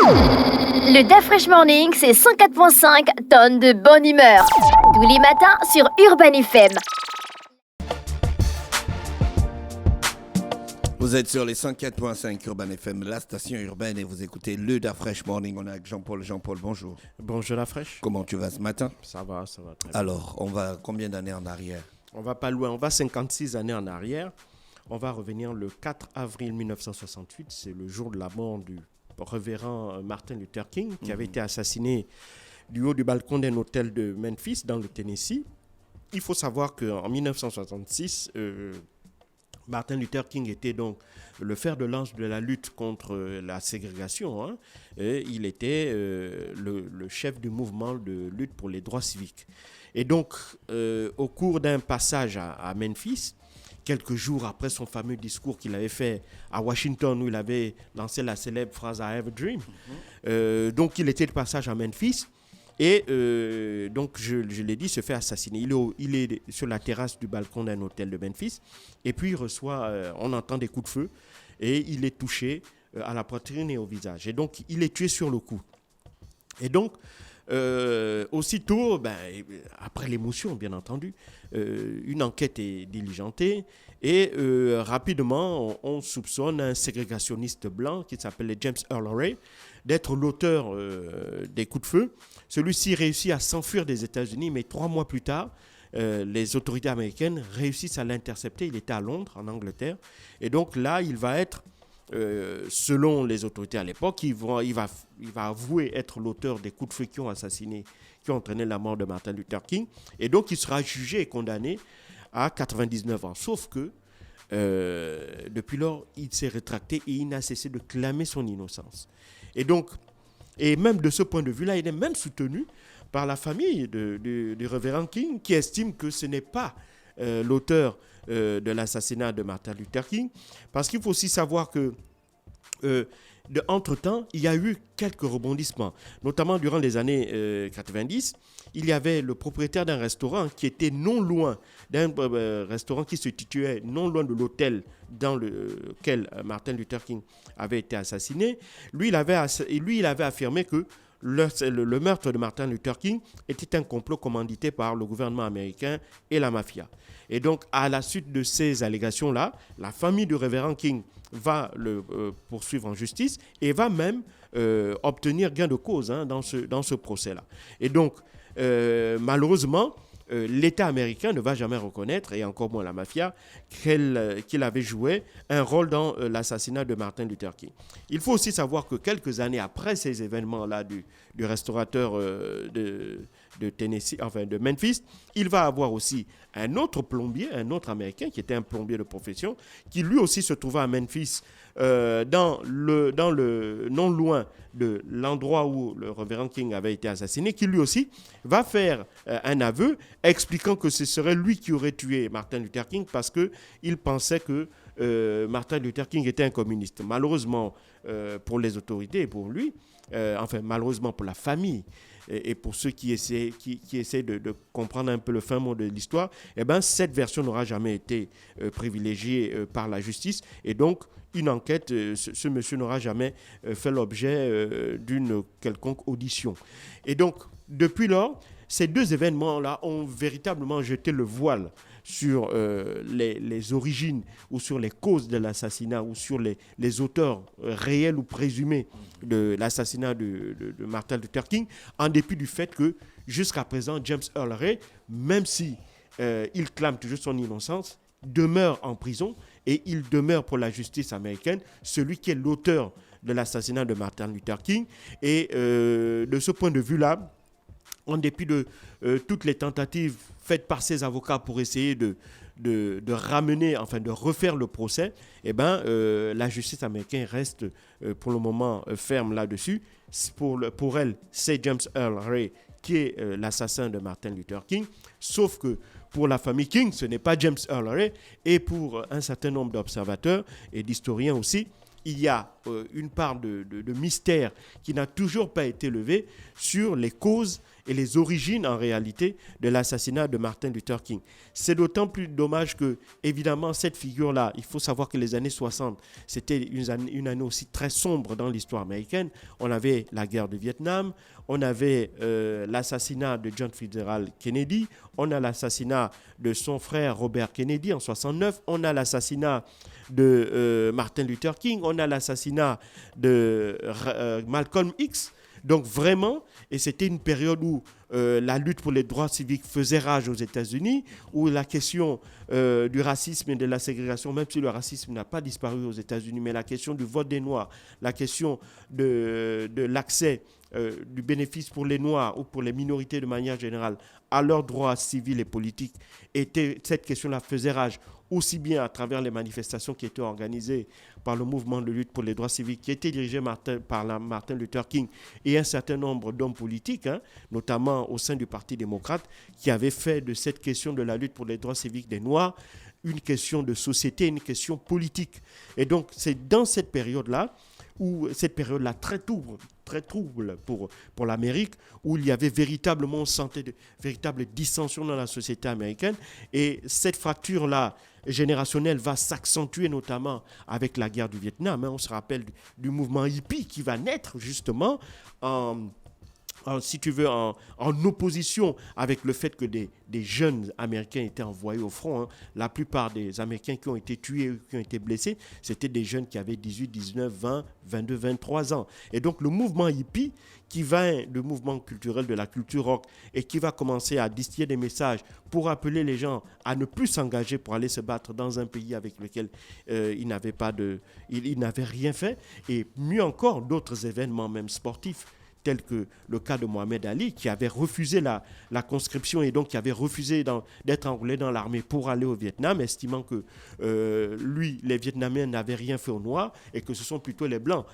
Le Da Fresh Morning, c'est 104.5 tonnes de bonne humeur. Tous les matins sur Urban FM. Vous êtes sur les 104.5 Urban FM, la station urbaine, et vous écoutez le Da Fresh Morning. On est avec Jean-Paul. Jean-Paul, bonjour. Bonjour la fraîche. Comment tu vas ce matin? Ça va très bien. Alors, on va combien d'années en arrière? On va pas loin, on va 56 années en arrière. On va revenir le 4 avril 1968, c'est le jour de la mort du révérend Martin Luther King, qui avait été assassiné du haut du balcon d'un hôtel de Memphis, dans le Tennessee. Il faut savoir qu'en 1966, Martin Luther King était donc le fer de lance de la lutte contre la ségrégation. Hein, et il était le chef du mouvement de lutte pour les droits civiques. Et donc, au cours d'un passage à Memphis, quelques jours après son fameux discours qu'il avait fait à Washington, où il avait lancé la célèbre phrase « I have a dream ». Donc, il était de passage à Memphis. Et donc, je l'ai dit, se fait assassiner. Il est sur la terrasse du balcon d'un hôtel de Memphis. Et puis, il reçoit, on entend des coups de feu. Et il est touché à la poitrine et au visage. Et donc, il est tué sur le coup. Et donc, aussitôt, après l'émotion, bien entendu, une enquête est diligentée. Et rapidement, on soupçonne un ségrégationniste blanc qui s'appelle James Earl Ray d'être l'auteur des coups de feu. Celui-ci réussit à s'enfuir des États-Unis, mais 3 mois plus tard, les autorités américaines réussissent à l'intercepter. Il était à Londres, en Angleterre. Et donc là, il va être, selon les autorités à l'époque, il va avouer être l'auteur des coups de feu qui ont entraîné la mort de Martin Luther King. Et donc, il sera jugé et condamné à 99 ans. Sauf que, depuis lors, il s'est rétracté et il n'a cessé de clamer son innocence. Et donc, et même de ce point de vue-là, il est même soutenu par la famille du révérend King, qui estime que ce n'est pas l'auteur de l'assassinat de Martin Luther King. Parce qu'il faut aussi savoir que, entre-temps, il y a eu quelques rebondissements. Notamment durant les années 90, il y avait le propriétaire d'un restaurant qui était non loin d'un restaurant qui se situait non loin de l'hôtel dans lequel Martin Luther King avait été assassiné. Lui, il avait affirmé que le meurtre de Martin Luther King était un complot commandité par le gouvernement américain et la mafia. Et donc, à la suite de ces allégations-là, la famille du révérend King va le poursuivre en justice et va même obtenir gain de cause dans ce procès-là. Et donc, malheureusement, l'État américain ne va jamais reconnaître, et encore moins la mafia, qu'il avait joué un rôle dans l'assassinat de Martin Luther King. Il faut aussi savoir que quelques années après ces événements-là du restaurateur de Tennessee, enfin de Memphis, il va avoir aussi un autre plombier, un autre Américain qui était un plombier de profession, qui lui aussi se trouvait à Memphis, non loin de l'endroit où le révérend King avait été assassiné, qui lui aussi va faire un aveu expliquant que ce serait lui qui aurait tué Martin Luther King parce qu'il pensait que Martin Luther King était un communiste. Malheureusement pour les autorités et pour lui, malheureusement pour la famille, et pour ceux qui essaient de comprendre un peu le fin mot de l'histoire, cette version n'aura jamais été privilégiée par la justice. Et donc, une enquête, ce monsieur n'aura jamais fait l'objet d'une quelconque audition. Et donc, depuis lors, ces deux événements-là ont véritablement jeté le voile sur les origines ou sur les causes de l'assassinat ou sur les auteurs réels ou présumés de l'assassinat de Martin Luther King, en dépit du fait que jusqu'à présent, James Earl Ray, même si il clame toujours son innocence, demeure en prison et il demeure pour la justice américaine celui qui est l'auteur de l'assassinat de Martin Luther King. Et de ce point de vue-là, en dépit de toutes les tentatives faites par ses avocats pour essayer de ramener, de refaire le procès, la justice américaine reste pour le moment ferme là-dessus. Pour elle, c'est James Earl Ray qui est l'assassin de Martin Luther King, sauf que pour la famille King, ce n'est pas James Earl Ray, et pour un certain nombre d'observateurs et d'historiens aussi, il y a une part de mystère qui n'a toujours pas été levée sur les causes et les origines en réalité de l'assassinat de Martin Luther King. C'est d'autant plus dommage que, évidemment, cette figure-là, il faut savoir que les années 60, c'était une année aussi très sombre dans l'histoire américaine. On avait la guerre du Vietnam, on avait l'assassinat de John Fitzgerald Kennedy, on a l'assassinat de son frère Robert Kennedy en 69, on a l'assassinat de Martin Luther King, on a l'assassinat de Malcolm X. Donc vraiment, et c'était une période où la lutte pour les droits civiques faisait rage aux États-Unis, où la question du racisme et de la ségrégation, même si le racisme n'a pas disparu aux États-Unis, mais la question du vote des Noirs, la question de l'accès du bénéfice pour les Noirs ou pour les minorités de manière générale à leurs droits civils et politiques, cette question-là faisait rage, aussi bien à travers les manifestations qui étaient organisées par le mouvement de lutte pour les droits civiques, qui était dirigé par Martin Luther King et un certain nombre d'hommes politiques, notamment au sein du Parti démocrate, qui avaient fait de cette question de la lutte pour les droits civiques des Noirs une question de société, une question politique. Et donc, c'est dans cette période-là, très trouble pour l'Amérique, où il y avait véritablement de véritables dissensions dans la société américaine. Et cette fracture-là générationnelle va s'accentuer notamment avec la guerre du Vietnam. On se rappelle du mouvement hippie qui va naître justement si tu veux, en opposition avec le fait que des jeunes Américains étaient envoyés au front. La plupart des Américains qui ont été tués ou qui ont été blessés, c'était des jeunes qui avaient 18, 19, 20, 22, 23 ans. Et donc le mouvement hippie, qui va le mouvement culturel de la culture rock et qui va commencer à distiller des messages pour appeler les gens à ne plus s'engager pour aller se battre dans un pays avec lequel ils n'avaient rien fait. Et mieux encore, d'autres événements même sportifs, tel que le cas de Mohamed Ali, qui avait refusé la conscription et donc qui avait refusé d'être enrôlé dans l'armée pour aller au Vietnam, estimant que les Vietnamiens n'avaient rien fait aux Noirs et que ce sont plutôt les Blancs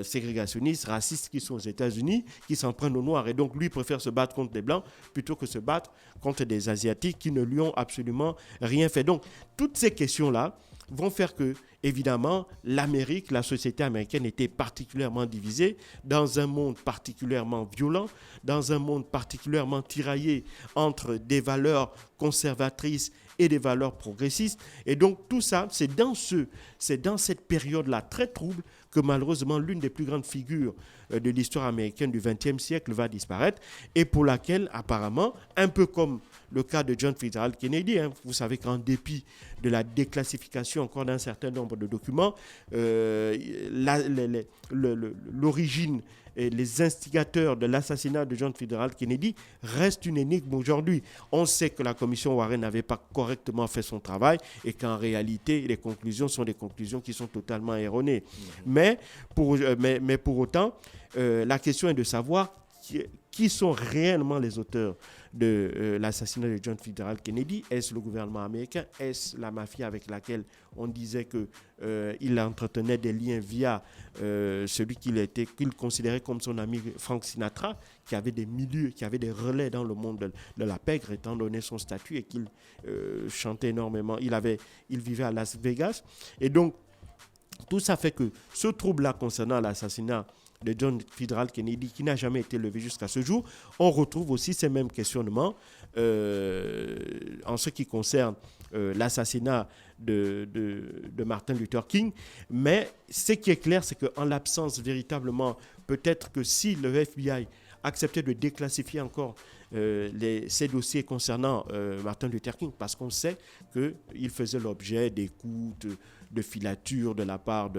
ségrégationnistes, racistes qui sont aux États-Unis, qui s'en prennent aux Noirs. Et donc lui préfère se battre contre les Blancs plutôt que se battre contre des Asiatiques qui ne lui ont absolument rien fait. Donc toutes ces questions-là vont faire que, évidemment, l'Amérique, la société américaine était particulièrement divisée, dans un monde particulièrement violent, dans un monde particulièrement tiraillé entre des valeurs conservatrices et des valeurs progressistes. Et donc tout ça, c'est dans cette période-là très trouble que malheureusement l'une des plus grandes figures de l'histoire américaine du XXe siècle va disparaître et pour laquelle apparemment, un peu comme le cas de John Fitzgerald Kennedy, vous savez qu'en dépit de la déclassification encore d'un certain nombre de documents, l'origine et les instigateurs de l'assassinat de John Fitzgerald Kennedy restent une énigme aujourd'hui. On sait que la commission Warren n'avait pas correctement fait son travail et qu'en réalité, les conclusions sont des conclusions qui sont totalement erronées. Mais pour autant, la question est de savoir qui sont réellement les auteurs de l'assassinat de John Fitzgerald Kennedy. Est-ce le gouvernement américain? Est-ce la mafia avec laquelle on disait qu'il entretenait des liens via celui qu'il considérait comme son ami Frank Sinatra, qui avait des milieux, qui avait des relais dans le monde de la pègre, étant donné son statut, et qu'il chantait énormément. Il vivait à Las Vegas. Et donc, tout ça fait que ce trouble-là concernant l'assassinat de John Fitzgerald Kennedy, qui n'a jamais été levé jusqu'à ce jour, on retrouve aussi ces mêmes questionnements en ce qui concerne l'assassinat de Martin Luther King. Mais ce qui est clair, c'est qu'en l'absence véritablement, peut-être que si le FBI acceptait de déclassifier encore ces dossiers concernant Martin Luther King, parce qu'on sait qu'il faisait l'objet d'écoutes, de filatures de la part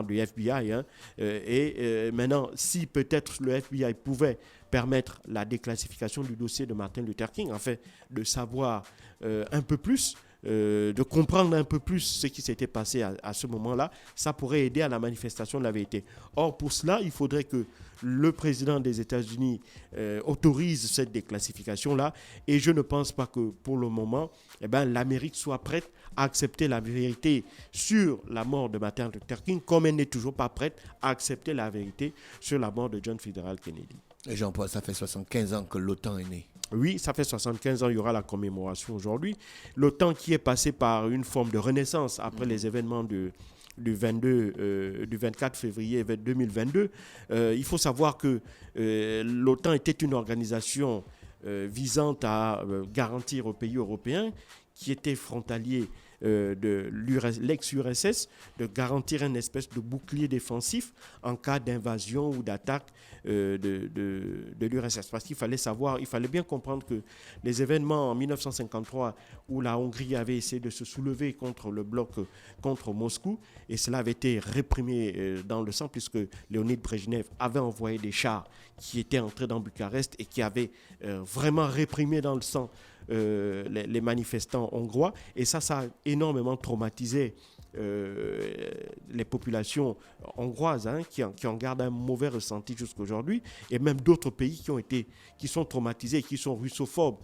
du FBI. Maintenant, si peut-être le FBI pouvait permettre la déclassification du dossier de Martin Luther King, afin de savoir un peu plus, de comprendre un peu plus ce qui s'était passé à ce moment-là, ça pourrait aider à la manifestation de la vérité. Or, pour cela, il faudrait que le président des États-Unis autorise cette déclassification-là, et je ne pense pas que pour le moment, l'Amérique soit prête à accepter la vérité sur la mort de Martin Luther King, comme elle n'est toujours pas prête à accepter la vérité sur la mort de John Fitzgerald Kennedy. Et Jean-Paul, ça fait 75 ans que l'OTAN est né. Oui, ça fait 75 ans, il y aura la commémoration aujourd'hui. L'OTAN qui est passé par une forme de renaissance après les événements du 24 février 2022. Il faut savoir que l'OTAN était une organisation visant à garantir aux pays européens qui étaient frontaliers de l'ex-URSS, de garantir une espèce de bouclier défensif en cas d'invasion ou d'attaque de l'URSS. Parce qu'il fallait bien comprendre que les événements en 1953 où la Hongrie avait essayé de se soulever contre le bloc, contre Moscou, et cela avait été réprimé dans le sang puisque Léonid Brejnev avait envoyé des chars qui étaient entrés dans Bucarest et qui avaient vraiment réprimé dans le sang les manifestants hongrois, et ça a énormément traumatisé les populations hongroises, qui en gardent un mauvais ressenti jusqu'à aujourd'hui, et même d'autres pays qui sont traumatisés, qui sont russophobes.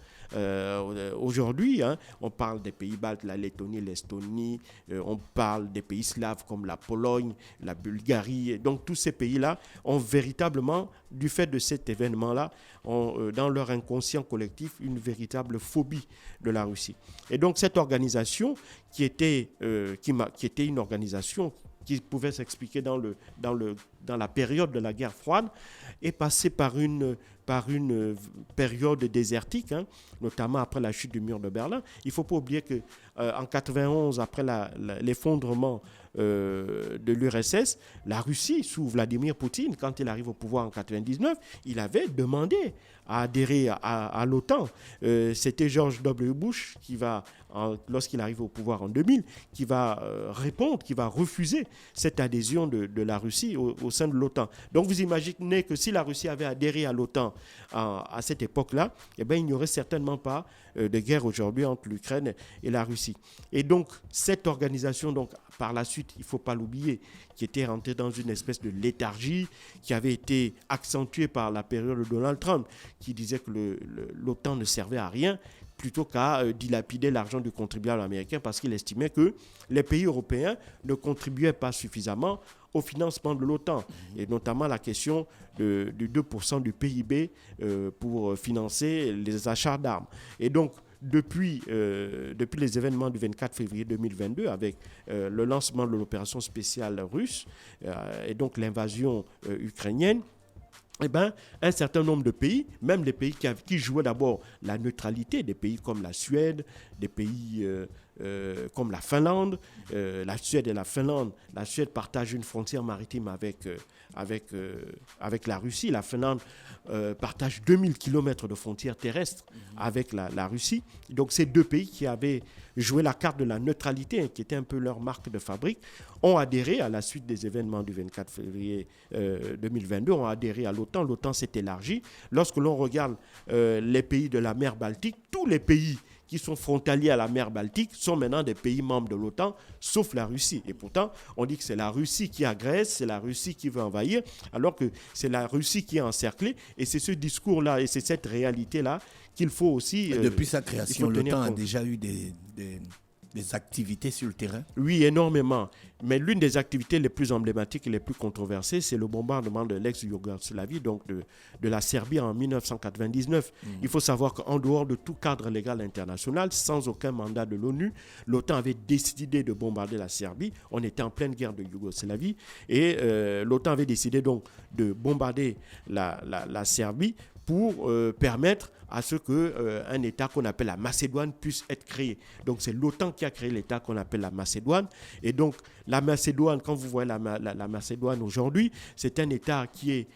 Aujourd'hui, on parle des pays baltes, la Lettonie, l'Estonie, on parle des pays slaves comme la Pologne, la Bulgarie. Donc tous ces pays-là ont véritablement, du fait de cet événement-là, dans leur inconscient collectif, une véritable phobie de la Russie. Et donc cette organisation qui était une organisation qui pouvait s'expliquer dans la période de la guerre froide, est passée par une période désertique, notamment après la chute du mur de Berlin. Il ne faut pas oublier qu'en 91, après l'effondrement de l'URSS, la Russie, sous Vladimir Poutine, quand il arrive au pouvoir en 99, il avait demandé à adhérer à l'OTAN. C'était George W. Bush qui va, lorsqu'il arrive au pouvoir en 2000, qui va répondre, qui va refuser cette adhésion de la Russie au sein de l'OTAN. Donc vous imaginez que si la Russie avait adhéré à l'OTAN à cette époque-là, il n'y aurait certainement pas de guerre aujourd'hui entre l'Ukraine et la Russie. Et donc cette organisation, par la suite, il ne faut pas l'oublier, qui était rentrée dans une espèce de léthargie qui avait été accentuée par la période de Donald Trump, qui disait que l'OTAN ne servait à rien plutôt qu'à dilapider l'argent du contribuable américain, parce qu'il estimait que les pays européens ne contribuaient pas suffisamment au financement de l'OTAN, et notamment la question du 2% du PIB pour financer les achats d'armes. Et donc, depuis les événements du 24 février 2022, avec le lancement de l'opération spéciale russe et donc l'invasion ukrainienne, un certain nombre de pays, même les pays qui jouaient d'abord la neutralité, des pays comme la Suède, des pays comme la Finlande, la Suède et la Finlande. La Suède partage une frontière maritime avec la Russie. La Finlande partage 2000 km de frontières terrestres avec la Russie. Donc ces deux pays qui avaient joué la carte de la neutralité, qui était un peu leur marque de fabrique, ont adhéré à la suite des événements du 24 février 2022, ont adhéré à l'OTAN. L'OTAN s'est élargie. Lorsque l'on regarde les pays de la mer Baltique, tous les pays qui sont frontaliers à la mer Baltique sont maintenant des pays membres de l'OTAN, sauf la Russie. Et pourtant, on dit que c'est la Russie qui agresse, c'est la Russie qui veut envahir, alors que c'est la Russie qui est encerclée. Et c'est ce discours-là et c'est cette réalité-là qu'il faut aussi... Depuis sa création, l'OTAN a déjà eu des activités sur le terrain? Oui, énormément. Mais l'une des activités les plus emblématiques et les plus controversées, c'est le bombardement de l'ex-Yougoslavie, donc de la Serbie en 1999. Il faut savoir qu'en dehors de tout cadre légal international, sans aucun mandat de l'ONU, l'OTAN avait décidé de bombarder la Serbie. On était en pleine guerre de Yougoslavie et l'OTAN avait décidé donc de bombarder la Serbie pour permettre à ce qu'un État qu'on appelle la Macédoine puisse être créé. Donc c'est l'OTAN qui a créé l'État qu'on appelle la Macédoine. Et donc la Macédoine, quand vous voyez la Macédoine aujourd'hui, c'est un État qui est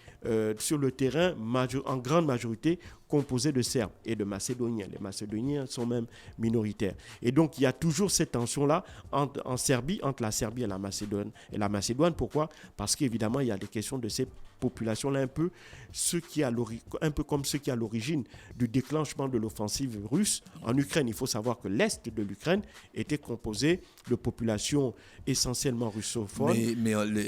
sur le terrain en grande majorité composé de Serbes et de Macédoniens. Les Macédoniens sont même minoritaires. Et donc il y a toujours cette tension-là en Serbie, entre la Serbie et la Macédoine. Pourquoi? Parce qu'évidemment, il y a des questions de ces populations-là, un peu comme ceux qui à l'origine du déclenchement de l'offensive russe en Ukraine. Il faut savoir que l'Est de l'Ukraine était composé de populations essentiellement russophones.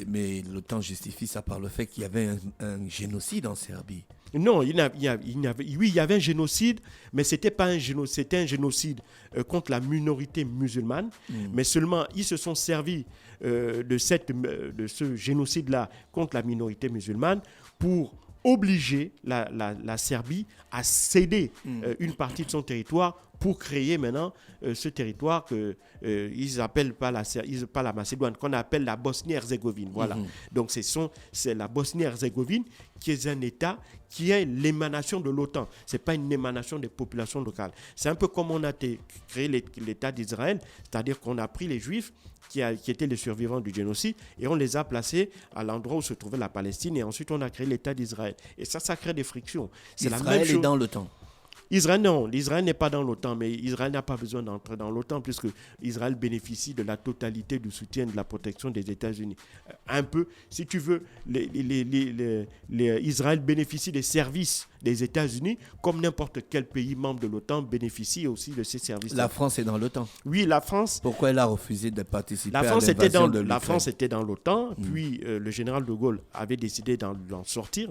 Mais l'OTAN justifie ça par le fait qu'il y avait un génocide en Serbie. Non, il y avait un génocide, mais c'était pas un génocide, c'était un génocide contre la minorité musulmane. Mais seulement, ils se sont servis de ce génocide-là contre la minorité musulmane pour obliger la Serbie à céder une partie de son territoire pour créer maintenant ce territoire qu'ils appellent pas la Macédoine, qu'on appelle la Bosnie-Herzégovine. Voilà. Donc c'est la Bosnie-Herzégovine qui est un État qui est l'émanation de l'OTAN. Ce n'est pas une émanation des populations locales. C'est un peu comme on a créé l'État d'Israël, c'est-à-dire qu'on a pris les Juifs qui étaient les survivants du génocide et on les a placés à l'endroit où se trouvait la Palestine et ensuite on a créé l'État d'Israël. Et ça crée des frictions. C'est Israël la même chose. est dans l'OTAN. Israël, non. Israël n'est pas dans l'OTAN, mais Israël n'a pas besoin d'entrer dans l'OTAN puisque Israël bénéficie de la totalité du soutien de la protection des États-Unis. Un peu, si tu veux, Israël bénéficie des services des États-Unis comme n'importe quel pays membre de l'OTAN bénéficie aussi de ces services. La France est dans l'OTAN. Oui, la France. Pourquoi elle a refusé de participer à l'invasion de l'Ukraine? La France était dans l'OTAN, puis le général de Gaulle avait décidé d'en sortir.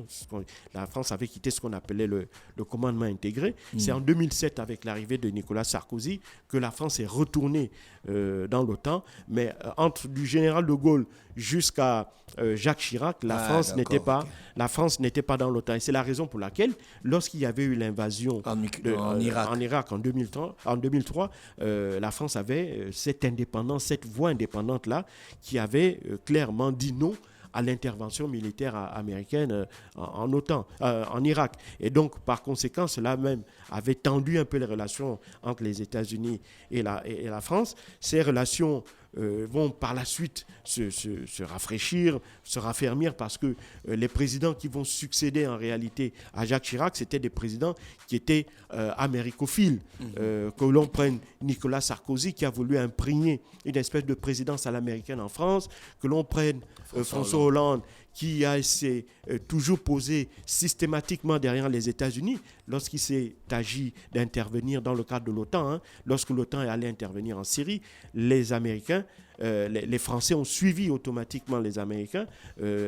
La France avait quitté ce qu'on appelait le commandement intégré. C'est en 2007, avec l'arrivée de Nicolas Sarkozy, que la France est retournée dans l'OTAN. Mais entre du général de Gaulle jusqu'à Jacques Chirac, la France n'était pas dans l'OTAN. Et c'est la raison pour laquelle, lorsqu'il y avait eu l'invasion en Irak en 2003, la France avait cette indépendance, cette voix indépendante-là, qui avait clairement dit non à l'intervention militaire américaine en OTAN, en Irak. Et donc, par conséquent, cela même avait tendu un peu les relations entre les États-Unis et la France. Ces relations vont par la suite se rafraîchir, se raffermir parce que les présidents qui vont succéder en réalité à Jacques Chirac, c'était des présidents qui étaient américophiles. Que l'on prenne Nicolas Sarkozy qui a voulu imprégner une espèce de présidence à l'américaine en France, que l'on prenne François Hollande qui s'est toujours posé systématiquement derrière les États-Unis lorsqu'il s'est agi d'intervenir dans le cadre de l'OTAN. Lorsque l'OTAN est allé intervenir en Syrie, les Américains, les Français ont suivi automatiquement les Américains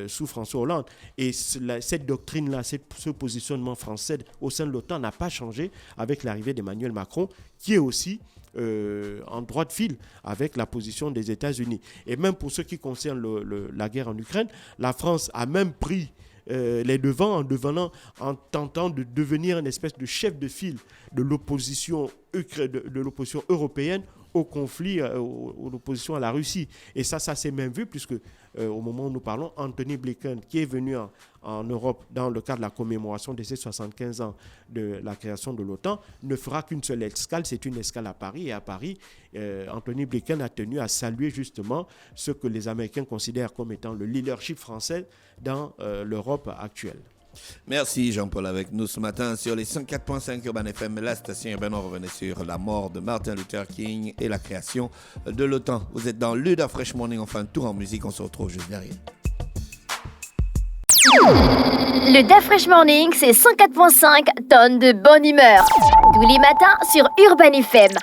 sous François Hollande. Et cette doctrine-là, ce positionnement français au sein de l'OTAN n'a pas changé avec l'arrivée d'Emmanuel Macron, qui est aussi en droit de fil avec la position des États-Unis. Et même pour ce qui concerne la guerre en Ukraine, la France a même pris les devants en tentant de devenir une espèce de chef de file de l'opposition européenne au conflit, à l'opposition à la Russie. Et ça s'est même vu puisque au moment où nous parlons, Anthony Blinken, qui est venu en Europe dans le cadre de la commémoration de ces 75 ans de la création de l'OTAN, ne fera qu'une seule escale, c'est une escale à Paris. Et à Paris, Anthony Blinken a tenu à saluer justement ce que les Américains considèrent comme étant le leadership français dans l'Europe actuelle. Merci Jean-Paul avec nous ce matin sur les 104.5 Urban FM, la station urbaine. On revenait sur la mort de Martin Luther King et la création de l'OTAN. Vous êtes dans le Fresh Morning, enfin un tour en musique, on se retrouve juste derrière. Le Da Fresh Morning, c'est 104.5 tonnes de bonne humeur. Tous les matins sur Urban FM.